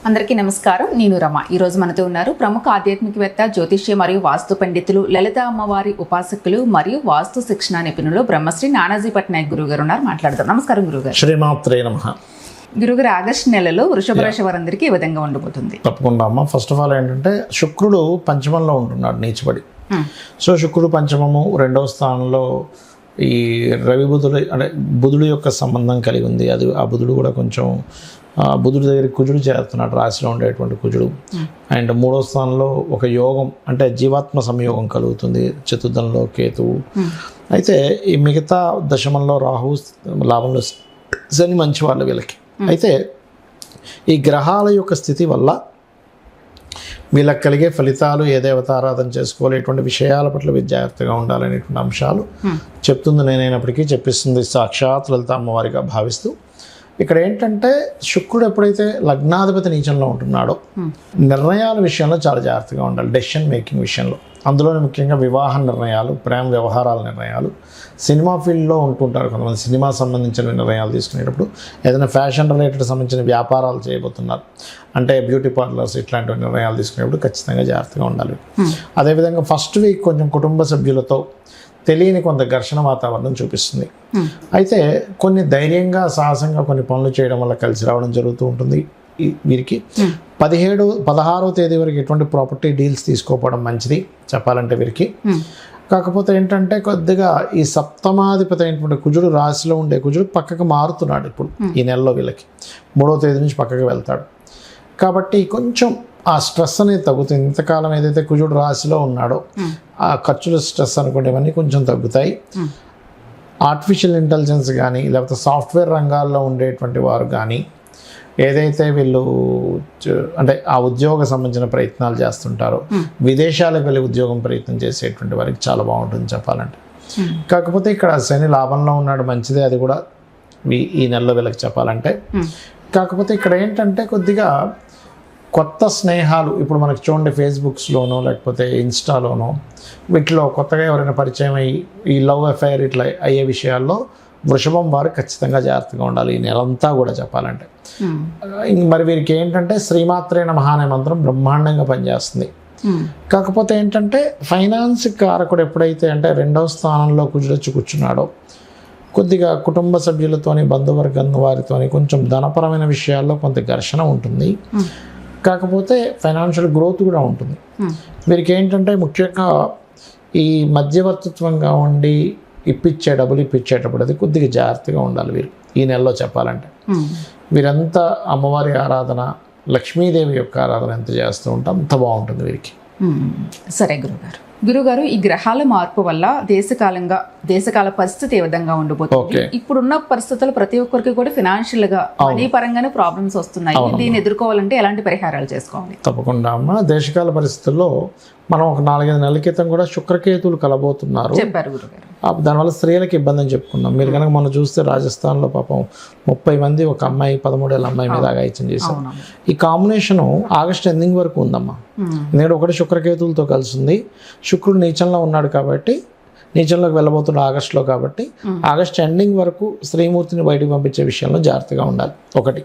అందరికీ నమస్కారం. నేను రమ. ఈ రోజు మనతో ఉన్నారు ప్రముఖ ఆధ్యాత్మికవేత్త, జ్యోతిష్య మరియు వాస్తు పండితులు, లలిత అమ్మవారి ఉపాసకులు మరియు వాస్తు శిక్షణ నిపుణులు బ్రహ్మశ్రీ నానాజీ పట్నాయక్ గురువు గారు ఉన్నారు. మాట్లాడదాం. నమస్కారం గురుగారు. శ్రీమాత్రే నమః. గురుగారు, ఆగస్టు నెలలో వృషభ రాశి వారందరికీ ఈ విధంగా ఉండబోతుంది. తప్పకుండా అమ్మ. ఫస్ట్ ఆఫ్ ఆల్ ఏంటంటే శుక్రుడు పంచమంలో ఉంటున్నాడు నీచబడి. సో శుక్రుడు పంచమము, రెండవ స్థానంలో ఈ రవి బుధుడు అంటే బుధుడు యొక్క సంబంధం కలిగి ఉంది. అది ఆ బుధుడు కూడా కొంచెం బుధుడి దగ్గర కుజుడు చేరుతున్నాడు, రాశిలో ఉండేటువంటి కుజుడు. అండ్ మూడో స్థానంలో ఒక యోగం అంటే జీవాత్మ సంయోగం కలుగుతుంది, చతుర్థంలో కేతువు. అయితే ఈ మిగతా దశమంలో రాహు, లాభంలో శని మంచి వాళ్ళు వీళ్ళకి. అయితే ఈ గ్రహాల యొక్క స్థితి వల్ల వీళ్ళకి కలిగే ఫలితాలు, ఏ దేవత ఆరాధన చేసుకోవాలి, ఎటువంటి విషయాల పట్ల జాగ్రత్తగా ఉండాలనేటువంటి అంశాలు చెప్తుంది నేనైనప్పటికీ చెప్పిస్తుంది సాక్షాత్ లలిత అమ్మవారిగా భావిస్తూ. ఇక్కడ ఏంటంటే శుక్రుడు ఎప్పుడైతే లగ్నాధిపతి నీచంలో ఉంటున్నాడో నిర్ణయాల విషయంలో చాలా జాగ్రత్తగా ఉండాలి, డెసిషన్ మేకింగ్ విషయంలో. అందులోనే ముఖ్యంగా వివాహ నిర్ణయాలు, ప్రేమ వ్యవహారాల నిర్ణయాలు. సినిమా ఫీల్డ్లో ఉంటుంటారు కొంతమంది, సినిమా సంబంధించిన నిర్ణయాలు తీసుకునేటప్పుడు, ఏదైనా ఫ్యాషన్ రిలేటెడ్ సంబంధించిన వ్యాపారాలు చేయబోతున్నారు అంటే బ్యూటీ పార్లర్స్, ఇట్లాంటి నిర్ణయాలు తీసుకునేటప్పుడు ఖచ్చితంగా జాగ్రత్తగా ఉండాలి. అదేవిధంగా ఫస్ట్ వీక్ కొంచెం కుటుంబ సభ్యులతో తెలియని కొంత ఘర్షణ వాతావరణం చూపిస్తుంది. అయితే కొన్ని ధైర్యంగా, సాహసంగా కొన్ని పనులు చేయడం వల్ల కలిసి రావడం జరుగుతూ ఉంటుంది. వీరికి 16వ తేదీ వరకు ఎటువంటి ప్రాపర్టీ డీల్స్ తీసుకోవడం మంచిది చెప్పాలంటే వీరికి. కాకపోతే ఏంటంటే కొద్దిగా ఈ సప్తమాధిపతి అయినటువంటి కుజుడు, రాశిలో ఉండే కుజుడు పక్కకు మారుతున్నాడు ఇప్పుడు ఈ నెలలో. వీళ్ళకి 3వ తేదీ నుంచి పక్కకు వెళ్తాడు కాబట్టి కొంచెం ఆ స్ట్రెస్ అనేది తగ్గుతుంది. ఇంతకాలం ఏదైతే కుజుడు రాశిలో ఉన్నాడో ఆ ఖర్చుల స్ట్రెస్ అనుకుంటే ఇవన్నీ కొంచెం తగ్గుతాయి. ఆర్టిఫిషియల్ ఇంటెలిజెన్స్ కానీ, లేకపోతే సాఫ్ట్వేర్ రంగాల్లో ఉండేటువంటి వారు కానీ, ఏదైతే వీళ్ళు అంటే ఆ ఉద్యోగ సంబంధించిన ప్రయత్నాలు చేస్తుంటారో, విదేశాలకు వెళ్ళి ఉద్యోగం ప్రయత్నం చేసేటువంటి వారికి చాలా బాగుంటుంది చెప్పాలంటే. కాకపోతే ఇక్కడ శని లాభంలో ఉన్నాడు, మంచిదే అది కూడా ఈ నెలలో వీళ్ళకి చెప్పాలంటే. కాకపోతే ఇక్కడ ఏంటంటే కొద్దిగా కొత్త స్నేహాలు ఇప్పుడు మనకు చూడండి, ఫేస్బుక్స్లోనో లేకపోతే ఇన్స్టాలోనో వీటిలో కొత్తగా ఎవరైనా పరిచయం అయ్యి ఈ లవ్ అఫైర్ ఇట్లా అయ్యే విషయాల్లో వృషభం వారు ఖచ్చితంగా జాగ్రత్తగా ఉండాలి ఈ నెలంతా కూడా చెప్పాలంటే. మరి వీరికి ఏంటంటే శ్రీమాత్రే నమః అనే మంత్రం బ్రహ్మాండంగా పనిచేస్తుంది. కాకపోతే ఏంటంటే ఫైనాన్స్ కారకుడు ఎప్పుడైతే అంటే 2వ స్థానంలో కుజుడొచ్చి కూర్చున్నాడో, కొద్దిగా కుటుంబ సభ్యులతోని, బంధువర్గం వారితోని కొంచెం ధనపరమైన విషయాల్లో కొంత ఘర్షణ ఉంటుంది. కాకపోతే ఫైనాన్షియల్ గ్రోత్ కూడా ఉంటుంది. వీరికి ఏంటంటే ముఖ్యంగా ఈ మధ్యవర్తిత్వంగా ఉండి డబ్బులు ఇప్పించేటప్పుడు అది కొద్దిగా జాగ్రత్తగా ఉండాలి వీరు ఈ నెలలో చెప్పాలంటే. వీరంతా అమ్మవారి ఆరాధన, లక్ష్మీదేవి యొక్క ఆరాధన ఎంత చేస్తూ ఉంటే అంత బాగుంటుంది వీరికి. సరే గురుగారు, ఈ గ్రహాల మార్పు వల్ల దేశకాల పరిస్థితి ఏ విధంగా ఉండబోతుంది? ఇప్పుడున్న పరిస్థితులు ప్రతి ఒక్కరికి కూడా ఫినాన్షియల్ గా, మనీ పరంగానే ప్రాబ్లమ్స్ వస్తున్నాయి. దీన్ని ఎదుర్కోవాలంటే ఎలాంటి పరిహారాలు చేసుకోవాలి? తప్పకుండా అమ్మ. దేశకాల పరిస్థితుల్లో మనం ఒక 4-5 నెలల క్రితం కూడా శుక్రకేతువులు కలబోతున్నారు చెప్పారు గురుగారు. దానివల్ల స్త్రీలకు ఇబ్బంది అని చెప్పుకున్నాం. మీరు కనుక మనం చూస్తే రాజస్థాన్లో పాపం 30 మంది ఒక అమ్మాయి, 13 ఏళ్ళ అమ్మాయి మీద అఘాయిత్యం చేశారు. ఈ కాంబినేషను ఆగస్ట్ ఎండింగ్ వరకు ఉందమ్మా. ఎందుకంటే ఒకటి శుక్రకేతువులతో కలిసి ఉంది. శుక్రుడు నీచంలో ఉన్నాడు కాబట్టి, నీచంలోకి వెళ్ళబోతున్న ఆగస్టులో కాబట్టి ఆగస్ట్ ఎండింగ్ వరకు స్త్రీమూర్తిని బయటకు పంపించే విషయంలో జాగ్రత్తగా ఉండాలి. ఒకటి,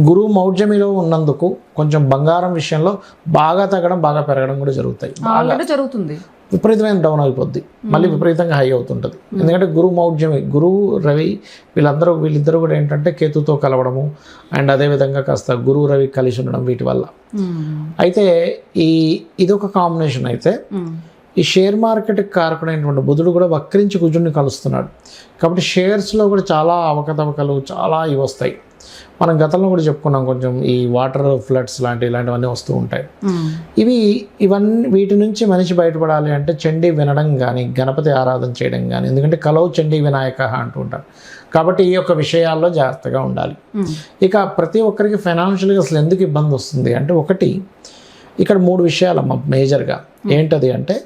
గురువు మౌఢ్యమిలో ఉన్నందుకు కొంచెం బంగారం విషయంలో బాగా తగ్గడం, బాగా పెరగడం కూడా జరుగుతుంది. విపరీతమైన డౌన్ అయిపోద్ది, మళ్ళీ విపరీతంగా హై అవుతుంటుంది. ఎందుకంటే గురువు మౌఢ్యమి, గురువు రవి వీళ్ళిద్దరూ కూడా ఏంటంటే కేతుతో కలవడము, అండ్ అదేవిధంగా కాస్త గురువు రవి కలిసి ఉండడం వీటి వల్ల. అయితే ఇదొక కాంబినేషన్. అయితే ఈ షేర్ మార్కెట్కి కారకుడైనటువంటి బుధుడు కూడా వక్రించి కుజుడిని కలుస్తున్నాడు కాబట్టి షేర్స్లో కూడా చాలా అవకతవకలు, చాలా ఇవి వస్తాయి. మనం గతంలో కూడా చెప్పుకున్నాం, కొంచెం ఈ వాటర్ ఫ్లడ్స్ ఇలాంటివన్నీ వస్తూ ఉంటాయి. వీటి నుంచి మనిషి బయటపడాలి అంటే చండీ వినడం కానీ, గణపతి ఆరాధన చేయడం కానీ, ఎందుకంటే కలవు చండీ వినాయక అంటూ ఉంటారు కాబట్టి ఈ యొక్క విషయాల్లో జాగ్రత్తగా ఉండాలి. ఇక ప్రతి ఒక్కరికి ఫైనాన్షియల్గా అసలు ఎందుకు ఇబ్బంది వస్తుంది అంటే, ఒకటి ఇక్కడ 3 విషయాలమ్మ మేజర్గా. ఏంటది అంటే,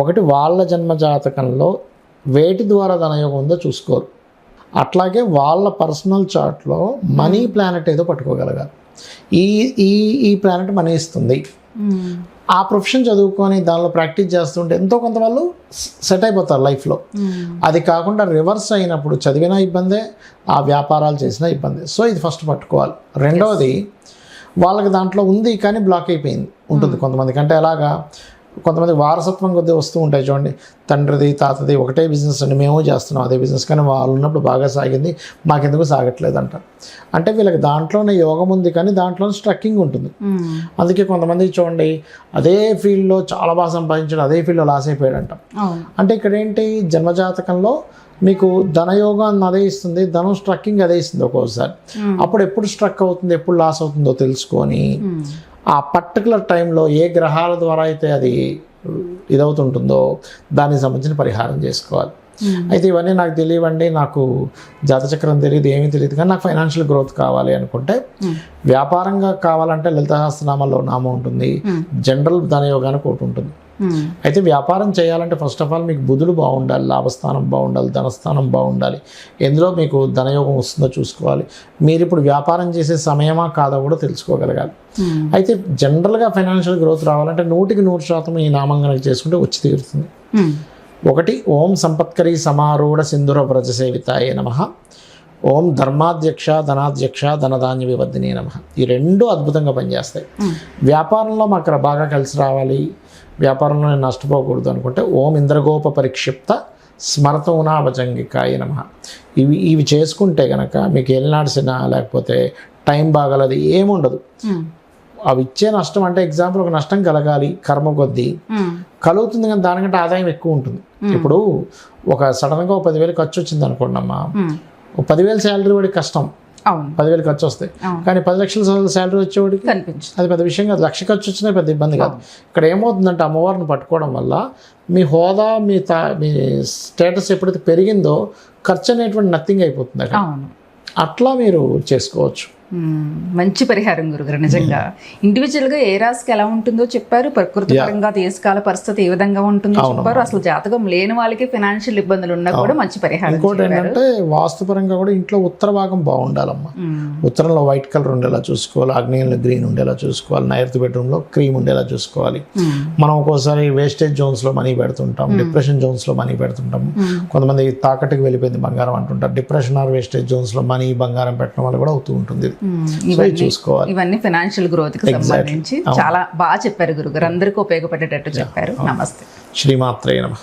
ఒకటి వాళ్ళ జన్మజాతకంలో వేటి ద్వారా ధనయోగం ఉందో చూసుకోరు. అట్లాగే వాళ్ళ పర్సనల్ చార్ట్లో మనీ ప్లానెట్ ఏదో పట్టుకోగలగాలి. ఈ ప్లానెట్ మనీ ఇస్తుంది. ఆ ప్రొఫెషన్ చదువుకొని దానిలో ప్రాక్టీస్ చేస్తుంటే ఎంతో కొంత వాళ్ళు సెట్ అయిపోతారు లైఫ్లో. అది కాకుండా రివర్స్ అయినప్పుడు చదివినా ఇబ్బందే, ఆ వ్యాపారాలు చేసినా ఇబ్బందే. సో ఇది ఫస్ట్ పట్టుకోవాలి. రెండవది, వాళ్ళకి దాంట్లో ఉంది కానీ బ్లాక్ అయిపోయింది ఉంటుంది కొంతమందికి. అంటే ఎలాగా, కొంతమంది వారసత్వం కొద్దీ వస్తూ ఉంటాయి చూడండి, తండ్రిది తాతది ఒకటే బిజినెస్ అండి, మేము చేస్తున్నాం అదే బిజినెస్, కానీ వాళ్ళు ఉన్నప్పుడు బాగా సాగింది, మాకెందుకు సాగట్లేదు అంటారు. అంటే వీళ్ళకి దాంట్లోనే యోగం ఉంది కానీ దాంట్లోనే స్ట్రక్కింగ్ ఉంటుంది. అందుకే కొంతమంది చూడండి అదే ఫీల్డ్లో చాలా బాగా సంపాదించాడు, అదే ఫీల్డ్లో లాస్ అయిపోయాడు అంటాం. అంటే ఇక్కడ ఏంటి, జన్మజాతకంలో మీకు ధనయోగాన్ని అదే ఇస్తుంది, ధనం స్ట్రక్కింగ్ అదే ఇస్తుంది ఒక్కోసారి. అప్పుడు ఎప్పుడు స్ట్రక్ అవుతుంది, ఎప్పుడు లాస్ అవుతుందో తెలుసుకొని ఆ పర్టికులర్ టైంలో ఏ గ్రహాల ద్వారా అయితే అది ఇదవుతుంటుందో దానికి సంబంధించిన పరిహారం చేసుకోవాలి. అయితే ఇవన్నీ నాకు తెలియవండి, నాకు జాతచక్రం తెలియదు, ఏమీ తెలియదు, కానీ నాకు ఫైనాన్షియల్ గ్రోత్ కావాలి అనుకుంటే, వ్యాపారంగా కావాలంటే లలిత సహస్రనామాల్లో నామం ఉంటుంది, జనరల్ ధనయోగానికి ఒకటి ఉంటుంది. అయితే వ్యాపారం చేయాలంటే ఫస్ట్ ఆఫ్ ఆల్ మీకు బుధుడు బాగుండాలి, లాభస్థానం బాగుండాలి, ధనస్థానం బాగుండాలి, ఎందులో మీకు ధనయోగం వస్తుందో చూసుకోవాలి. మీరు ఇప్పుడు వ్యాపారం చేసే సమయమా కాదో కూడా తెలుసుకోగలగాలి. అయితే జనరల్గా ఫైనాన్షియల్ గ్రోత్ రావాలంటే 100% ఈ నామం కనుక చేసుకుంటే వచ్చి తీరుతుంది. ఒకటి, ఓం సంపత్కరీ సమారూఢ సింధుర వ్రజ సేవితాయ నమః, ఓం ధర్మాధ్యక్ష ధనాధ్యక్ష ధనధాన్య వివర్ధినే నమః. ఈ రెండు అద్భుతంగా పనిచేస్తాయి. వ్యాపారంలో మాకు బాగా కలిసి రావాలి, వ్యాపారంలో నేను నష్టపోకూడదు అనుకుంటే ఓం ఇంద్రగోప పరిక్షిప్త స్మరతోనాభజంగికాయ నమః. ఇవి చేసుకుంటే కనుక మీకు ఏలినాడ్సిన లేకపోతే టైం బాగలది ఏముండదు. అవి ఇచ్చే నష్టం అంటే ఎగ్జాంపుల్ ఒక నష్టం కలగాలి కర్మ కొద్దీ కలుగుతుంది, కానీ దానికంటే ఆదాయం ఎక్కువ ఉంటుంది. ఇప్పుడు ఒక సడన్గా 10,000 ఖర్చు వచ్చింది అనుకోండి అమ్మా, 10,000 శాలరీ వాడికి కష్టం, 10,000 ఖర్చు వస్తాయి, కానీ 10 లక్షల శాలరీ వచ్చేవాడికి అది పెద్ద విషయం కాదు. 1,00,000 ఖర్చు వచ్చినా పెద్ద ఇబ్బంది కాదు. ఇక్కడ ఏమవుతుందంటే అమ్మవారిని పట్టుకోవడం వల్ల మీ హోదా మీ స్టేటస్ ఎప్పుడైతే పెరిగిందో ఖర్చు అనేటువంటి నథింగ్ అయిపోతుంది. అట్లా మీరు చేసుకోవచ్చు. మంచి పరిహారం గురుగారు. నిజంగా ఇండివిజువల్గా ఏ రాశికి ఎలా ఉంటుందో చెప్పారు, ప్రకృతి పరంగా దేశకాల పరిస్థితి ఏ విధంగా ఉంటుందో చెప్పారు, అసలు జాతకం లేని వాళ్ళకి ఫైనాన్షియల్ ఇబ్బందులు ఉన్నా కూడా మంచి పరిహారం. ఇంకోటి ఏంటంటే వాస్తుపరంగా కూడా ఇంట్లో ఉత్తర భాగం బాగుండాలమ్మా. ఉత్తరంలో వైట్ కలర్ ఉండేలా చూసుకోవాలి, ఆగ్నేయంలో గ్రీన్ ఉండేలా చూసుకోవాలి, నైరుతి బెడ్రూమ్లో క్రీమ్ ఉండేలా చూసుకోవాలి. మనం ఒక్కోసారి వేస్టేజ్ జోన్స్లో మనీ పెడుతుంటాం, డిప్రెషన్ జోన్స్లో మనీ పెడుతుంటాం. కొంతమంది తాకట్టుకు వెళ్ళిపోయింది బంగారం అంటుంటారు. డిప్రెషన్ ఆర్ వేస్టేజ్ జోన్స్లో మనీ బంగారం పెట్టడం వల్ల కూడా అవుతూ ఉంటుంది. ఇవన్నీ ఫైనాన్షియల్ గ్రోత్ కి సంబంధించి చాలా బాగా చెప్పారు గురుగారు. అందరికీ ఉపయోగపడేటట్టు చెప్పారు. నమస్తే. శ్రీమాత్రే నమః.